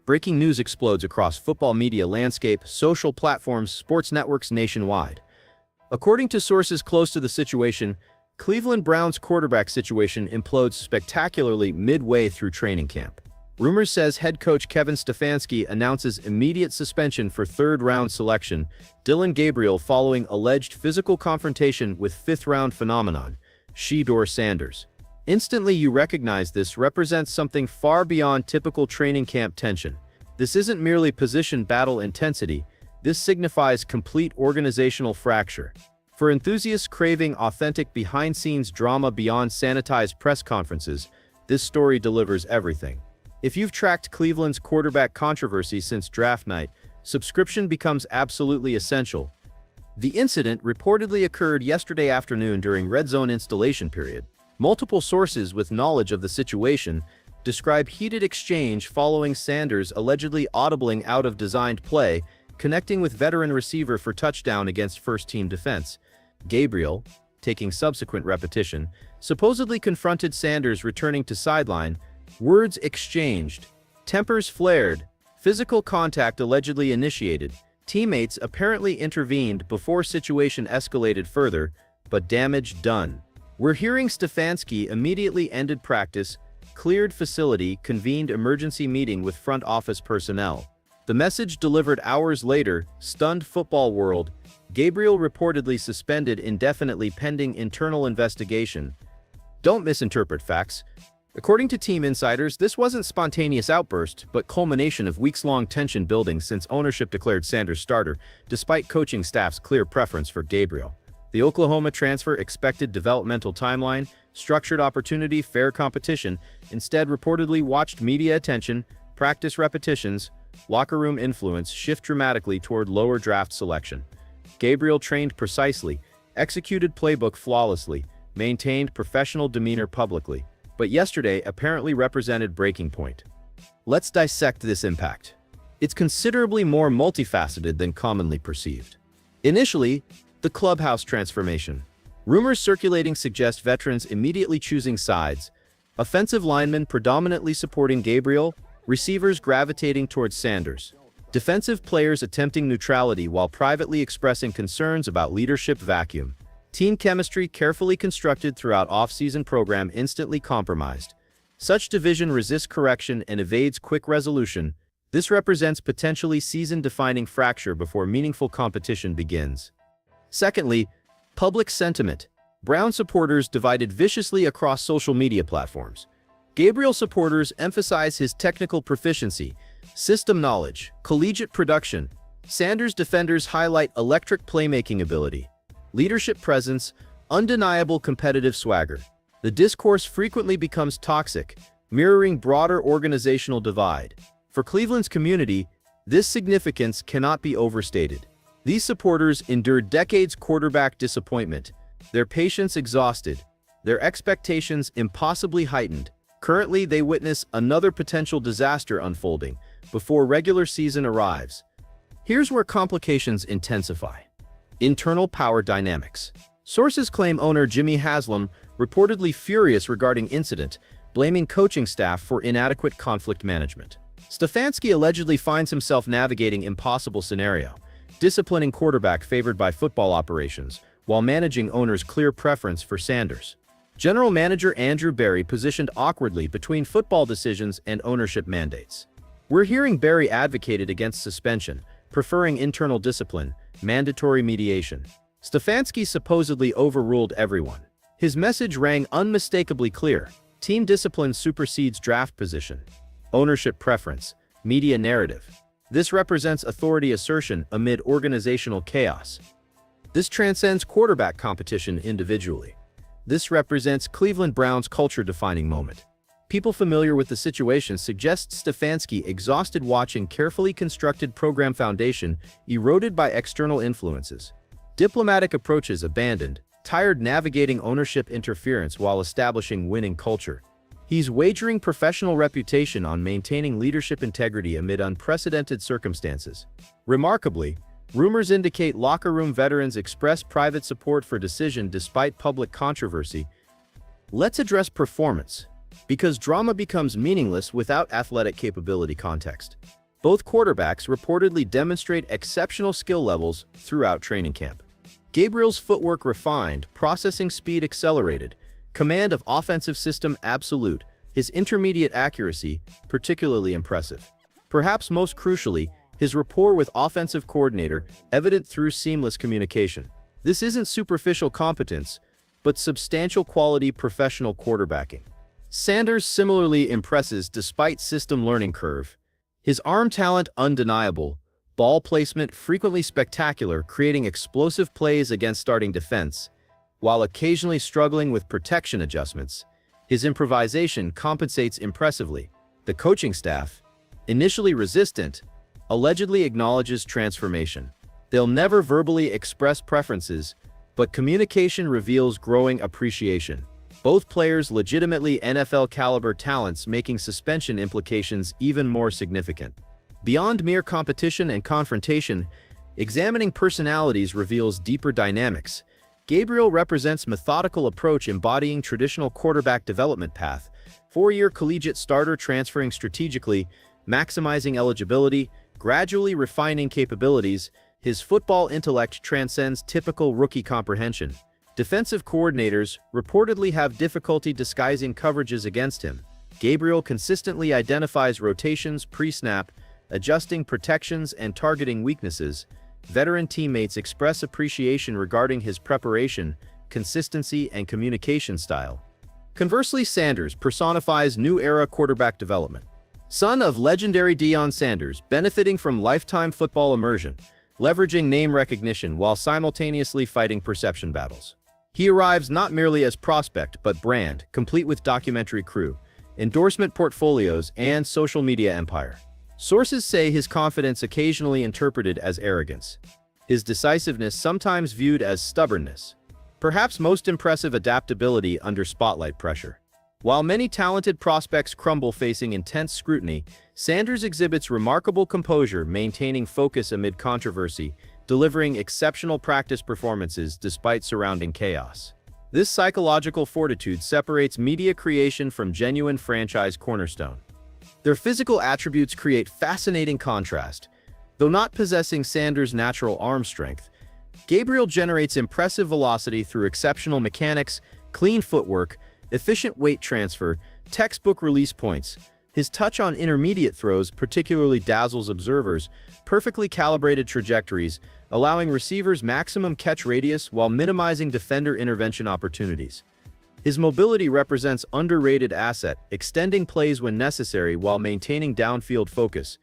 Breaking news explodes across football media landscape, social platforms, sports networks nationwide. According to sources close to the situation, Cleveland Browns quarterback situation implodes spectacularly midway through training camp. Rumors says head coach Kevin Stefanski announces immediate suspension for third-round selection Dillon Gabriel following alleged physical confrontation with fifth-round phenomenon Shedeur Sanders. Instantly you recognize this represents something far beyond typical training camp tension. This isn't merely position battle intensity, this signifies complete organizational fracture. For enthusiasts craving authentic behind-scenes drama beyond sanitized press conferences, this story delivers everything. If you've tracked Cleveland's quarterback controversy since draft night, subscription becomes absolutely essential. The incident reportedly occurred yesterday afternoon during red zone installation period. Multiple sources with knowledge of the situation describe heated exchange following Sanders allegedly audibling out of designed play, connecting with veteran receiver for touchdown against first-team defense. Gabriel, taking subsequent repetition, supposedly confronted Sanders returning to sideline. Words exchanged, tempers flared, physical contact allegedly initiated. Teammates apparently intervened before situation escalated further, but damage done. We're hearing Stefanski immediately ended practice, cleared facility, convened emergency meeting with front office personnel. The message delivered hours later stunned football world. Gabriel reportedly suspended indefinitely pending internal investigation. Don't misinterpret facts. According to team insiders, this wasn't spontaneous outburst, but culmination of weeks-long tension building since ownership declared Sanders starter, despite coaching staff's clear preference for Gabriel. The Oklahoma transfer expected developmental timeline, structured opportunity, fair competition, instead reportedly watched media attention, practice repetitions, locker room influence shift dramatically toward lower draft selection. Gabriel trained precisely, executed playbook flawlessly, maintained professional demeanor publicly, but yesterday apparently represented breaking point. Let's dissect this impact. It's considerably more multifaceted than commonly perceived. Initially, the clubhouse transformation. Rumors circulating suggest veterans immediately choosing sides, offensive linemen predominantly supporting Gabriel, receivers gravitating towards Sanders, defensive players attempting neutrality while privately expressing concerns about leadership vacuum. Team chemistry carefully constructed throughout off-season program instantly compromised. Such division resists correction and evades quick resolution. This represents potentially season-defining fracture before meaningful competition begins. Secondly, public sentiment. Brown supporters divided viciously across social media platforms. Gabriel supporters emphasize his technical proficiency, system knowledge, collegiate production. Sanders defenders highlight electric playmaking ability, leadership presence, undeniable competitive swagger. The discourse frequently becomes toxic, mirroring broader organizational divide. For Cleveland's community, this significance cannot be overstated. These supporters endured decades quarterback disappointment, their patience exhausted, their expectations impossibly heightened. Currently, they witness another potential disaster unfolding before regular season arrives. Here's where complications intensify. Internal power dynamics. Sources claim owner Jimmy Haslam reportedly furious regarding incident, blaming coaching staff for inadequate conflict management. Stefanski allegedly finds himself navigating impossible scenario, disciplining quarterback favored by football operations, while managing owner's clear preference for Sanders. General manager Andrew Berry positioned awkwardly between football decisions and ownership mandates. We're hearing Berry advocated against suspension, preferring internal discipline, mandatory mediation. Stefanski supposedly overruled everyone. His message rang unmistakably clear. Team discipline supersedes draft position. Ownership preference, media narrative. This represents authority assertion amid organizational chaos. This transcends quarterback competition individually. This represents Cleveland Browns' culture-defining moment. People familiar with the situation suggest Stefanski exhausted watching carefully constructed program foundation eroded by external influences. Diplomatic approaches abandoned, tired navigating ownership interference while establishing winning culture. He's wagering professional reputation on maintaining leadership integrity amid unprecedented circumstances. Remarkably, rumors indicate locker room veterans express private support for decision despite public controversy. Let's address performance. because drama becomes meaningless without athletic capability context. Both quarterbacks reportedly demonstrate exceptional skill levels throughout training camp. Gabriel's footwork refined, processing speed accelerated, command of offensive system absolute, his intermediate accuracy particularly impressive. Perhaps most crucially, his rapport with offensive coordinator evident through seamless communication. This isn't superficial competence, but substantial quality professional quarterbacking. Sanders similarly impresses despite system learning curve. His arm talent undeniable, ball placement frequently spectacular, creating explosive plays against starting defense, while occasionally struggling with protection adjustments. His improvisation compensates impressively. The coaching staff, initially resistant, allegedly acknowledges transformation. They'll never verbally express preferences, but communication reveals growing appreciation. Both players legitimately NFL-caliber talents, making suspension implications even more significant. Beyond mere competition and confrontation, examining personalities reveals deeper dynamics. Gabriel represents methodical approach embodying traditional quarterback development path, four-year collegiate starter transferring strategically, maximizing eligibility, gradually refining capabilities. His football intellect transcends typical rookie comprehension. Defensive coordinators reportedly have difficulty disguising coverages against him. Gabriel consistently identifies rotations pre-snap, adjusting protections and targeting weaknesses. Veteran teammates express appreciation regarding his preparation, consistency, and communication style. Conversely, Sanders personifies new-era quarterback development. Son of legendary Deion Sanders, benefiting from lifetime football immersion, leveraging name recognition while simultaneously fighting perception battles. He arrives not merely as prospect but brand, complete with documentary crew, endorsement portfolios, and social media empire. Sources say his confidence occasionally interpreted as arrogance. His decisiveness sometimes viewed as stubbornness. Perhaps most impressive adaptability under spotlight pressure. While many talented prospects crumble facing intense scrutiny, Sanders exhibits remarkable composure, maintaining focus amid controversy, delivering exceptional practice performances despite surrounding chaos. This psychological fortitude separates media creation from genuine franchise cornerstone. Their physical attributes create fascinating contrast. Though not possessing Sanders' natural arm strength, Gabriel generates impressive velocity through exceptional mechanics, clean footwork, efficient weight transfer, textbook release points. His touch on intermediate throws particularly dazzles observers, perfectly calibrated trajectories, allowing receivers maximum catch radius while minimizing defender intervention opportunities. His mobility represents underrated asset, extending plays when necessary while maintaining downfield focus.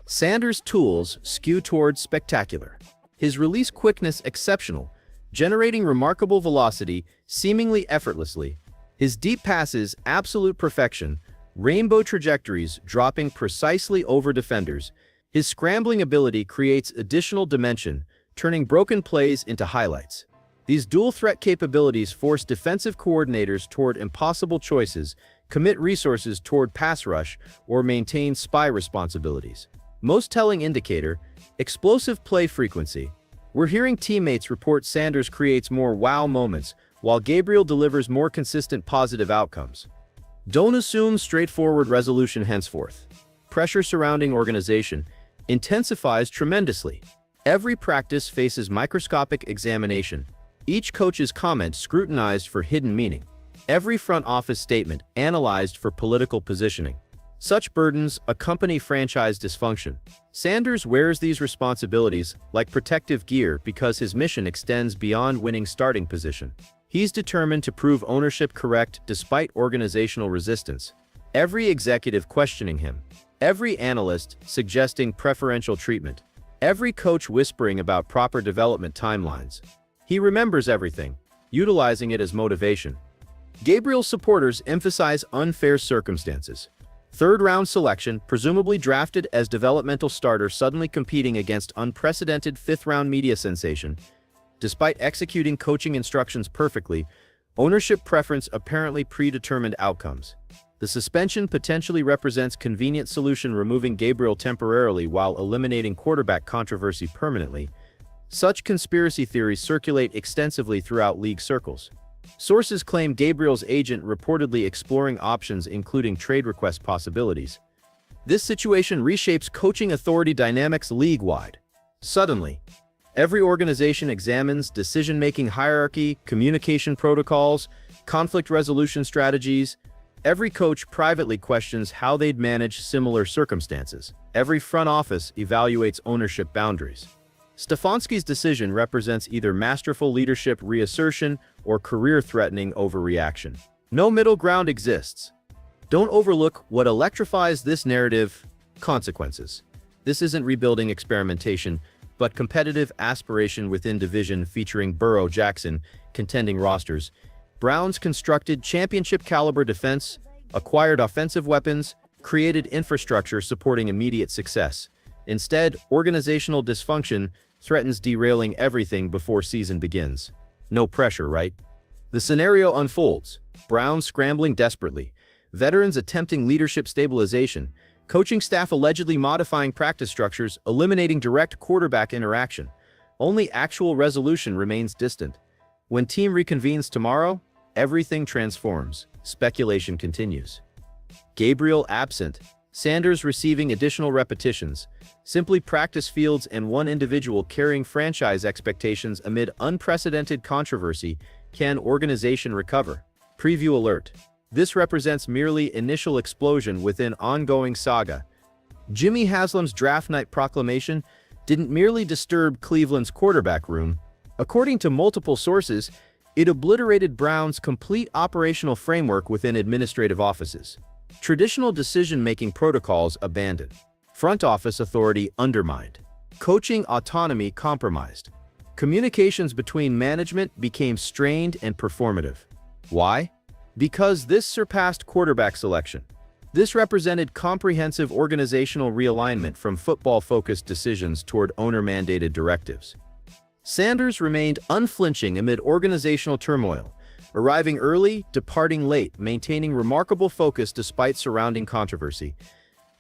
Sanders' tools skew towards spectacular. His release quickness exceptional, generating remarkable velocity seemingly effortlessly. His deep passes absolute perfection, rainbow trajectories dropping precisely over defenders. His scrambling ability creates additional dimension, turning broken plays into highlights. These dual-threat capabilities force defensive coordinators toward impossible choices, commit resources toward pass rush, or maintain spy responsibilities. Most telling indicator, explosive play frequency. We're hearing teammates report Sanders creates more wow moments, while Gabriel delivers more consistent positive outcomes. Don't assume straightforward resolution henceforth. Pressure surrounding organization intensifies tremendously. Every practice faces microscopic examination. Each coach's comment scrutinized for hidden meaning. Every front office statement analyzed for political positioning. Such burdens accompany franchise dysfunction. Sanders wears these responsibilities like protective gear because his mission extends beyond winning starting position. He's determined to prove ownership correct despite organizational resistance. Every executive questioning him. Every analyst suggesting preferential treatment. Every coach whispering about proper development timelines. He remembers everything, utilizing it as motivation. Gabriel's supporters emphasize unfair circumstances. Third-round selection, presumably drafted as developmental starter, suddenly competing against unprecedented fifth-round media sensation. Despite executing coaching instructions perfectly, ownership preference apparently predetermined outcomes. The suspension potentially represents convenient solution, removing Gabriel temporarily while eliminating quarterback controversy permanently. Such conspiracy theories circulate extensively throughout league circles. Sources claim Gabriel's agent reportedly exploring options including trade request possibilities. This situation reshapes coaching authority dynamics league-wide. Suddenly, every organization examines decision-making hierarchy, communication protocols, conflict resolution strategies. Every coach privately questions how they'd manage similar circumstances. Every front office evaluates ownership boundaries. Stefanski's decision represents either masterful leadership reassertion or career-threatening overreaction. No middle ground exists. Don't overlook what electrifies this narrative: consequences. This isn't rebuilding experimentation, but competitive aspiration within division featuring Burrow-Jackson contending rosters. Browns constructed championship-caliber defense, acquired offensive weapons, created infrastructure supporting immediate success. Instead, organizational dysfunction threatens derailing everything before season begins. No pressure, right? The scenario unfolds: Browns scrambling desperately, veterans attempting leadership stabilization, coaching staff allegedly modifying practice structures, eliminating direct quarterback interaction. Only actual resolution remains distant. When team reconvenes tomorrow, everything transforms. Speculation continues. Gabriel absent, Sanders receiving additional repetitions, simply practice fields, and one individual carrying franchise expectations amid unprecedented controversy. Can organization recover? Preview alert. This represents merely initial explosion within ongoing saga. Jimmy Haslam's draft night proclamation didn't merely disturb Cleveland's quarterback room. According to multiple sources, it obliterated Brown's complete operational framework within administrative offices. Traditional decision-making protocols abandoned. Front office authority undermined. Coaching autonomy compromised. Communications between management became strained and performative. Why? Because this surpassed quarterback selection. This represented comprehensive organizational realignment from football-focused decisions toward owner-mandated directives. Sanders remained unflinching amid organizational turmoil, arriving early, departing late, maintaining remarkable focus despite surrounding controversy.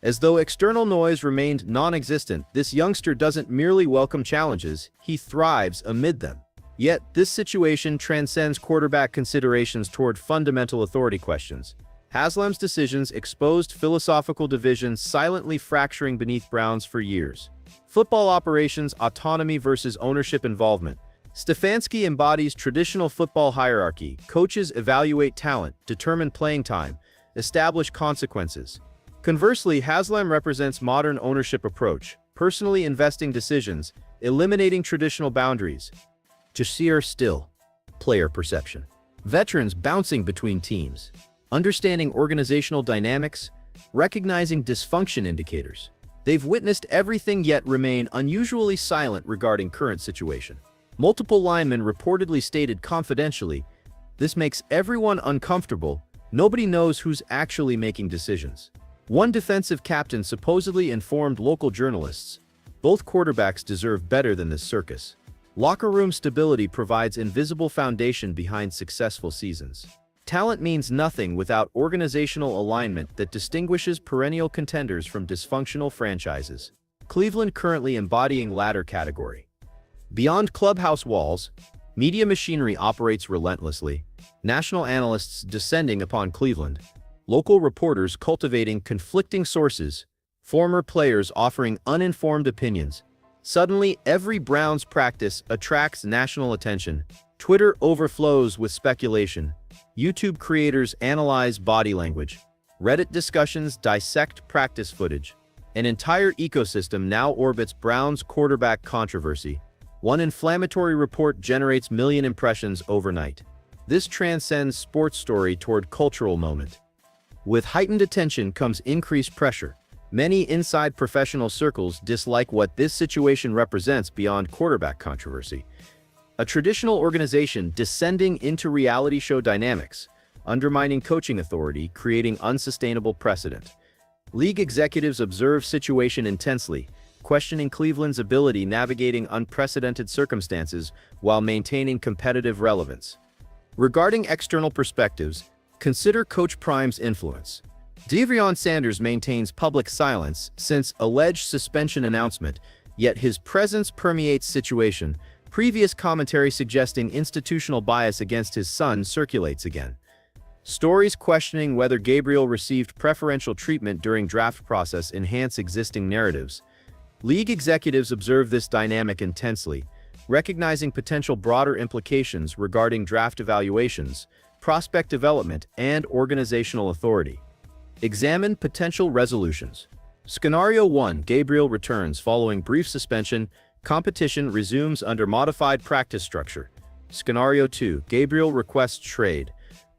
As though external noise remained non-existent, this youngster doesn't merely welcome challenges, he thrives amid them. Yet, this situation transcends quarterback considerations toward fundamental authority questions. Haslam's decisions exposed philosophical divisions silently fracturing beneath Browns for years. Football operations, autonomy versus ownership involvement. Stefanski embodies traditional football hierarchy. Coaches evaluate talent, determine playing time, establish consequences. Conversely, Haslam represents modern ownership approach, personally investing decisions, eliminating traditional boundaries. Shedeur still. Player perception. Veterans bouncing between teams. Understanding organizational dynamics, recognizing dysfunction indicators. They've witnessed everything yet remain unusually silent regarding current situation. Multiple linemen reportedly stated confidentially, "This makes everyone uncomfortable. Nobody knows who's actually making decisions." One defensive captain supposedly informed local journalists, "Both quarterbacks deserve better than this circus." Locker room stability provides invisible foundation behind successful seasons. Talent means nothing without organizational alignment that distinguishes perennial contenders from dysfunctional franchises. Cleveland currently embodying latter category. Beyond clubhouse walls, media machinery operates relentlessly. National analysts descending upon Cleveland, local reporters cultivating conflicting sources, former players offering uninformed opinions. Suddenly, every Browns practice attracts national attention. Twitter overflows with speculation. YouTube creators analyze body language. Reddit discussions dissect practice footage. An entire ecosystem now orbits Browns quarterback controversy. One inflammatory report generates million impressions overnight. This transcends sports story toward cultural moment. With heightened attention comes increased pressure. Many inside professional circles dislike what this situation represents beyond quarterback controversy. A traditional organization descending into reality show dynamics, undermining coaching authority, creating unsustainable precedent. League executives observe situation intensely, questioning Cleveland's ability navigating unprecedented circumstances while maintaining competitive relevance. Regarding external perspectives, consider Coach Prime's influence. Deion Sanders maintains public silence since alleged suspension announcement, yet his presence permeates situation, Previous commentary suggesting institutional bias against his son circulates again. Stories questioning whether Gabriel received preferential treatment during draft process enhance existing narratives. League executives observe this dynamic intensely, recognizing potential broader implications regarding draft evaluations, prospect development, and organizational authority. Examine potential resolutions. Scenario 1. Gabriel returns following brief suspension. Competition resumes under modified practice structure. Scenario 2. Gabriel requests trade.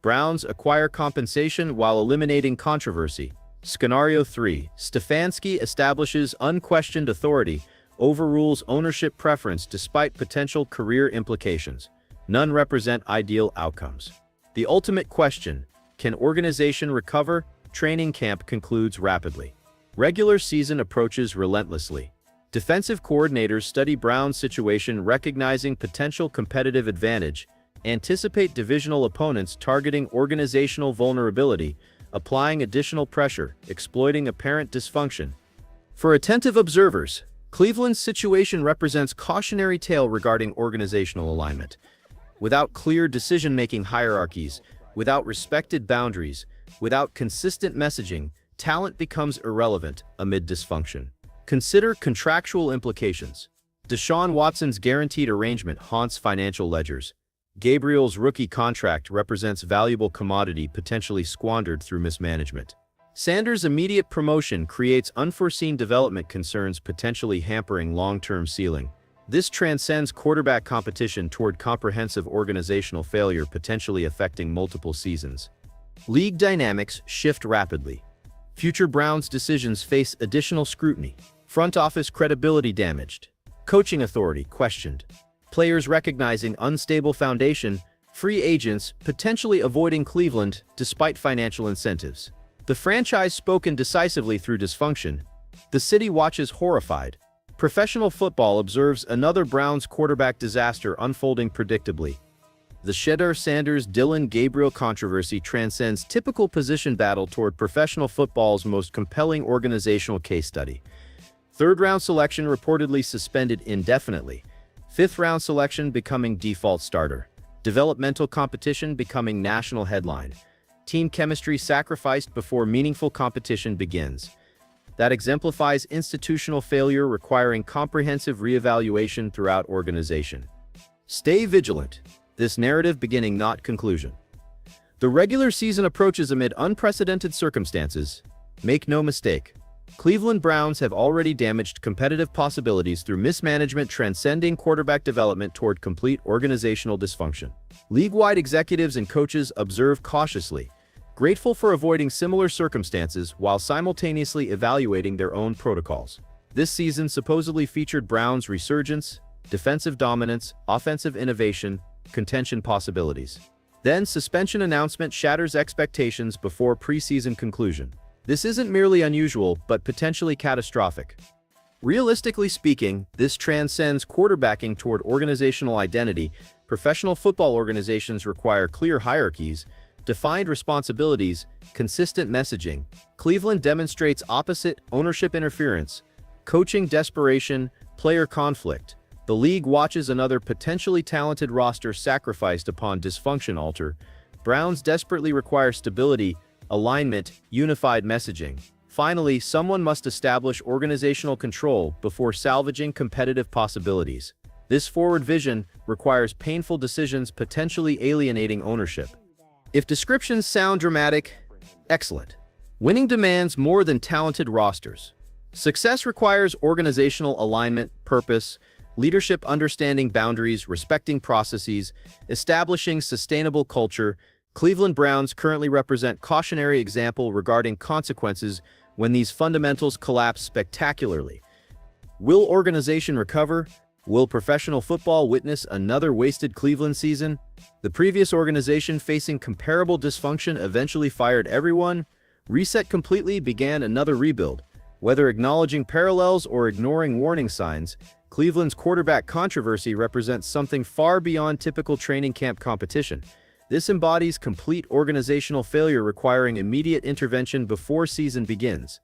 Browns acquire compensation while eliminating controversy. Scenario 3. Stefanski establishes unquestioned authority, overrules ownership preference despite potential career implications. None represent ideal outcomes. The ultimate question: can organization recover? Training camp concludes rapidly. Regular season approaches relentlessly. Defensive coordinators study Brown's situation, recognizing potential competitive advantage, anticipate divisional opponents targeting organizational vulnerability, applying additional pressure, exploiting apparent dysfunction. For attentive observers, Cleveland's situation represents cautionary tale regarding organizational alignment. Without clear decision-making hierarchies, without respected boundaries, without consistent messaging, talent becomes irrelevant amid dysfunction. Consider contractual implications. Deshaun Watson's guaranteed arrangement haunts financial ledgers. Gabriel's rookie contract represents valuable commodity potentially squandered through mismanagement. Sanders' immediate promotion creates unforeseen development concerns potentially hampering long-term ceiling. This transcends quarterback competition toward comprehensive organizational failure potentially affecting multiple seasons. League dynamics shift rapidly. Future Browns decisions face additional scrutiny. Front office credibility damaged. Coaching authority questioned. Players recognizing unstable foundation. Free agents potentially avoiding Cleveland despite financial incentives. The franchise spoken decisively through dysfunction. The city watches horrified. Professional football observes another Browns quarterback disaster unfolding predictably. The Shedeur Dillon Gabriel controversy transcends typical position battle toward professional football's most compelling organizational case study. Third-round selection reportedly suspended indefinitely. Fifth-round selection becoming default starter. Developmental competition becoming national headline. Team chemistry sacrificed before meaningful competition begins. That exemplifies institutional failure requiring comprehensive reevaluation throughout organization. Stay vigilant. This narrative beginning, not conclusion. The regular season approaches amid unprecedented circumstances. Make no mistake, Cleveland Browns have already damaged competitive possibilities through mismanagement transcending quarterback development toward complete organizational dysfunction. League-wide executives and coaches observe cautiously, grateful for avoiding similar circumstances while simultaneously evaluating their own protocols. This season supposedly featured Browns' resurgence, defensive dominance, offensive innovation, contention possibilities. Then suspension announcement shatters expectations before preseason conclusion. This isn't merely unusual, but potentially catastrophic. Realistically speaking, this transcends quarterbacking toward organizational identity. Professional football organizations require clear hierarchies, defined responsibilities, consistent messaging. Cleveland demonstrates opposite: ownership interference, coaching desperation, player conflict. The league watches another potentially talented roster sacrificed upon dysfunction altar. Browns desperately require stability, alignment, unified messaging. Finally, someone must establish organizational control before salvaging competitive possibilities. This forward vision requires painful decisions potentially alienating ownership. If descriptions sound dramatic, excellent. Winning demands more than talented rosters. Success requires organizational alignment, purpose, leadership understanding boundaries, respecting processes, establishing sustainable culture. Cleveland Browns currently represent cautionary example regarding consequences when these fundamentals collapse spectacularly. Will organization recover? Will professional football witness another wasted Cleveland season? The previous organization, facing comparable dysfunction, eventually fired everyone, reset completely, began another rebuild. Whether acknowledging parallels or ignoring warning signs, Cleveland's quarterback controversy represents something far beyond typical training camp competition. This embodies complete organizational failure requiring immediate intervention before season begins.